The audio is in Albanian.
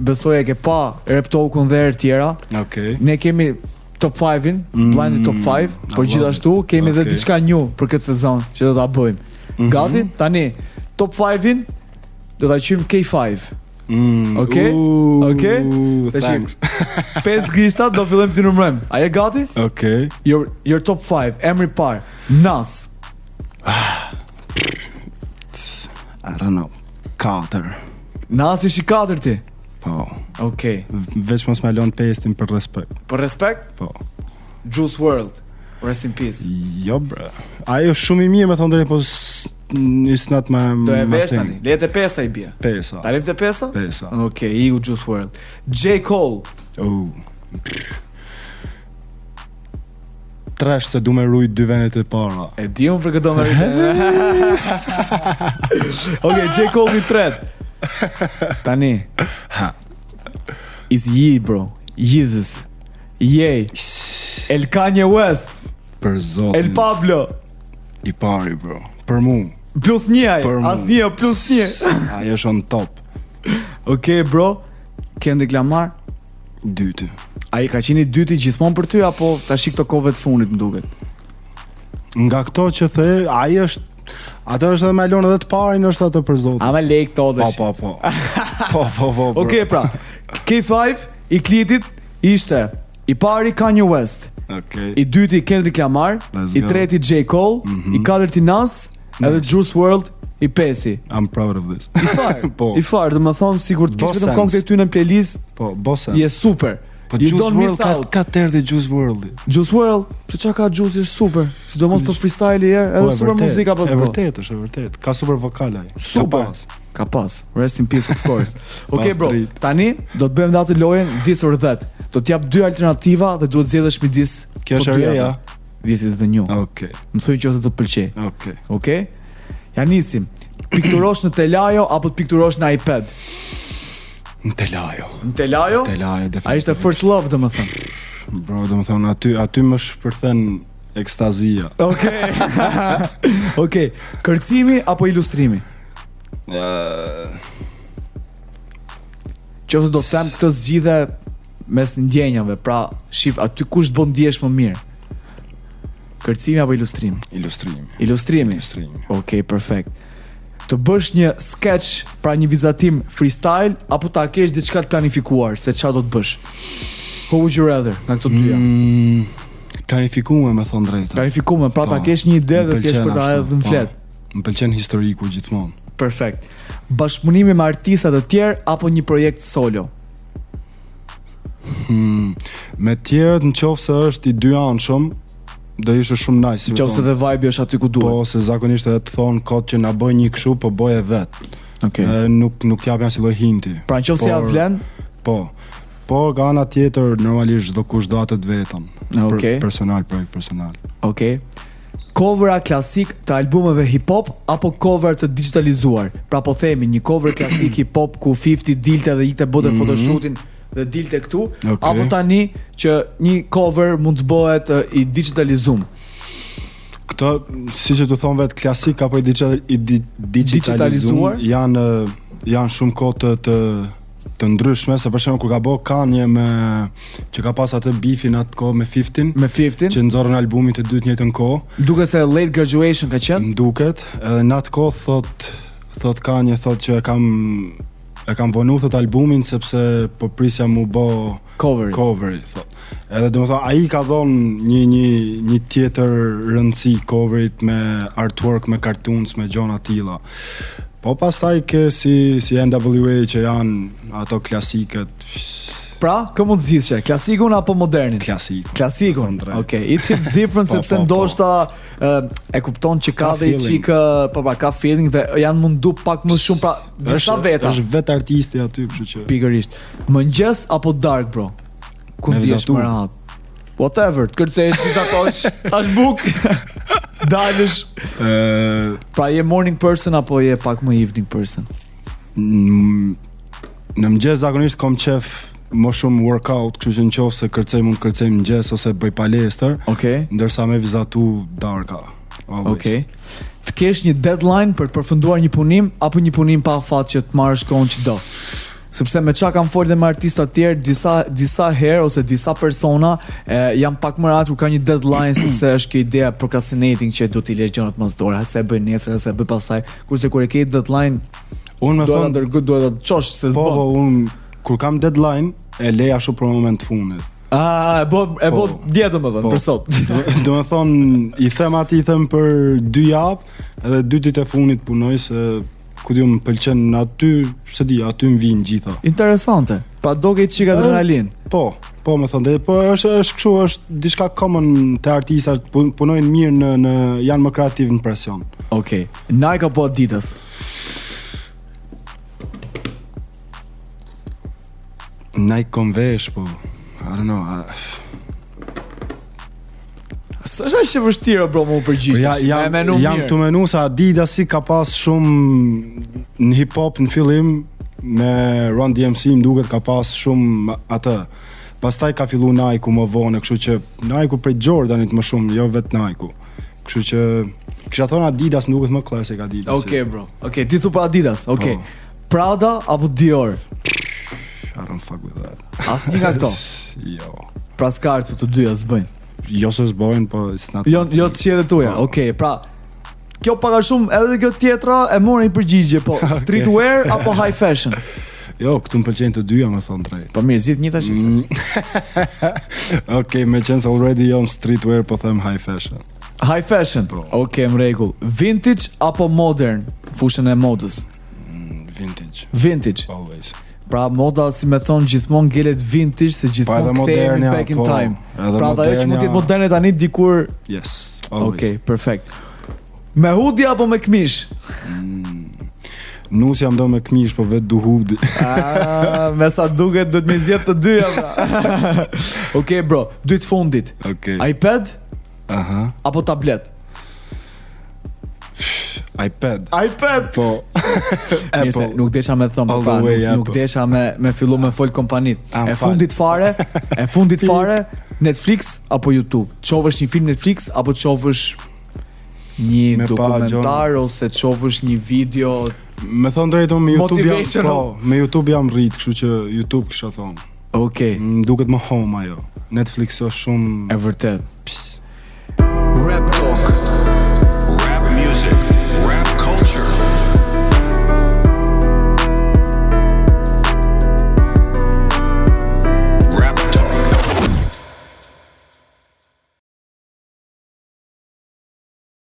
besoj e ke pa Rap Talkun dhe herë tjera. Okej. Ne kemi top 5-in, blinded top 5, por gjithashtu kemi edhe diçka new për këtë sezon që do ta bëjmë. Gati? Tani top 5-in do ta qyjmë K5. Okej? Thanks. 5 gishtat do fillojmë të numërojmë. A je gati? Okej. Your top 5, emri parë, Nas. I don't know. 4. Nas ishi 4 ti? Po. Okej. Veç mos më lën pestin për respekt. Për respekt? Po. Juice WRLD. Rest in peace. Jo bre. Ai është shumë i mirë me thonë drejt, po it's not my. Do e vesh tani. Lete 5 i bie. 5. Tarim te 5? 5. Okej, iu Juice WRLD. J. Cole. Trash se du me rujt 2 venet e para. E di unë për këtë do me rritë. Okej, J. Cole i tret. Tani. Is Ye, bro. Yeezus. Ye. El Kanye West. Për zotin. El Pablo. I pari, bro. Për mu. Plus 1 ai. As 1 plus 1. Ai është on top. Okej, bro. Kendrick Lamar. Dyti. Ai ka qenë i dyti gjithmonë për ty apo tash këto kohëve të fundit më duket? Nga këto që the, ai është atë është edhe më lon edhe të parin është atë për zotin. A me lej këto dhe. Po. Okej, pra. K5 i Klitit ishte i pari Kanye West. Okej. I dyti Kendrick Lamar, i treti J. Cole, i katërti Nas, edhe Juice WRLD, i pesi. I'm proud of this. I farë, dhe më thonë sigur të kishë vetëm këngë ty në playlist. Po, bosa. Je super. Po Juice WRLD ka tërë Juice WRLD. Juice WRLD, se çka ka Juice është super. Sidomos për freestyle herë, edhe super muzika pas. E vërtet. Ka super vokal ai. Super. Ka pas. Rest in peace of course. Okej bro, tani do të bëjmë atë lojën this or that. Do të jap 2 alternativa dhe duhet zgjedhësh midis. Kjo është e reja. This is the new. Okej. Më thuaj nëse do të pëlqej. Okej. Ja nisim. Pikturosh në telajo apo të pikturosh në iPad? Në telajo. Në telajo? Definitivt. A ishte first love domethënë? Bro, domethënë aty më shpërthen ekstazia. Okej. Kërcimi apo ilustrimi? Qoftë do të them këtë zgjidhe mes ndjenjave, pra shif aty kush të bën ndjesh më mirë. Kërcimi apo ilustrimi? Ilustrimi. Okej, perfekt. Të bësh një sketch, pra një vizatim freestyle, apo ta kesh diçka të planifikuar se çfarë do të bësh? Who would you rather nga këto dyja? Planifikuar, me thon drejtë. Planifikuar, pra ta kesh një ide dhe kesh për ta edhe në flet. Më pëlqen historiku gjithmonë. Perfekt. Bashkëpunimi me artista të tjerë apo një projekt solo? Me tjerët nëse është i dy anshëm, do ishte shumë nice. Nëse dhe vibe është aty ku duhet. Po, se zakonisht edhe të thon kot që na bëj një kështu, po bëj e vet. Okej. Nuk t'jap asnjë lloj hinti. Pra nëse ja vlen? Po. Po, nga ana tjetër normalisht çdo kush do atë të vetën. Okej. Projekt personal. Okej. Covera klasik të albumeve hip-hop apo cover të digitalizuar? Pra po themi një cover klasik hip-hop ku 50 dilte dhe ikte bote photoshoot-in dhe dilte këtu, apo tani që një cover mund të bëhet i digitalizum? Këto, si që të thonë vetë klasik apo i digitalizuar, janë shumë kohë të ndryshme, se për shembull kur ka bë Kanye që ka pas atë bifin atë kohë me 50, që nxorën albumin të dytë në njëjtën kohë. Duket se Late Graduation ka qenë? Duket, edhe në atë kohë thot Kanye që e kam vonu thot albumin sepse po prisja mu bë coveri thot. Edhe domethënë ai ka dhënë një tjetër rëndësi coverit me artwork, me cartoons, me gjona tilla. Po pastaj ke si NWA që janë ato klasiket. Pra, kë mund të zgjidhsh? Klasikun apo modernin? Klasikun. Okej, it hits different sepse ndoshta e kupton që ka dhe çik ka feeling dhe janë mundu pak më shumë, pra disa veta. Është vetë artisti aty, kështu që. Pikërisht. Mëngjes apo dark, bro? Ku ndihesh më rahat? Whatever, të kërcesh, vizatosh, tash buk. Dalësh. Pra je morning person apo je pak më evening person? Në mëngjes zakonisht kam qef më shumë workout, kështu që nëse kërcej mund të kërcej mëngjes ose bëj palestër. Okej. Ndërsa me vizatu darka. Okej. Të kesh një deadline për të përfunduar një punim apo një punim pa afat që të marrësh kohën që do? Sepse me qa kam folë dhe me artista tjerë, disa herë ose disa persona jam pak më rahat kur ka një deadline, sepse është kjo ideja procrastinating që do t'i lësh gjërat mas dore, se e bëj nesër, se e bëj pastaj, kurse kur e ke deadline, unë do ta çosh se s'bën. Po, unë kur kam deadline e lej ashtu për moment fundit. E bo djetë më dhënë, për sot. Do me thonë, i them për 2 javë, edhe 2 ditë e fundit punoj se ku di më pëlqen aty, se di, aty më vinë gjitha. Interesante. Pra do ke çik adrenalin. Po, më thonë, po është kështu, është diçka common te artistat, punojnë mirë janë më kreativ në presion. Okej. Nike apo Adidas? Nike Converse, po. I don't know. Së është që vështirë, bro, më përgjishtë. Jam të menu se Adidas ka pas shumë në hip-hop në fillim, me Run DMC më duket ka pas shumë atë. Pastaj ka fillu Nike më vonë, kështu që Nike prej Jordanit më shumë, jo vetë Nike. Kështu që kisha thonë Adidas më duket më classic Adidas. Okej, bro. Okej, ti thu për Adidas. Okej. Prada apo Dior? I don't fuck with that. Asnjë nga këto. Jo. Pra s'kartë të dyja s'bëjnë. Jo se s'bojnë, po it's not. Jo të qiet e tuja. Okej, pra kjo paga shumë, edhe kjo tjetra e morën një përgjigje, po streetwear apo high fashion? Jo, këtu më pëlqejnë të dyja, më thonë drejt. Po mirë, zgjidh një tash. Okej, me qenë se already jam streetwear, po them high fashion. High fashion? Okej, më rregull. Vintage apo modern? Fushën e modës. Vintage. Always. Pra moda, si me thonë, gjithmonë ngelet vintage, se gjithmonë kthehemi back in time. Pra dhe ajo që mund t'jetë moderne tani dikur. Yes, always. Okej, perfekt. Me hudi apo me këmish? Nus jam do me këmish, po vetë du hudi. Me sa duket do të më zgjedh të dyja, bra. Okej, bro, dytë fundit. iPad? Apo tablet? iPad. Po. Apple. Nuk desha me thëmë, pra, nuk desha me fillu me fol kompanit. E fundit fare, Netflix apo YouTube? Qovësh një film Netflix apo qovësh një dokumentar ose qovësh një video? Me thonë drejto, me YouTube jam rrit, kështu që YouTube kisha thonë. Okej. Më duket më home ajo. Netflix është shumë... E vërtet.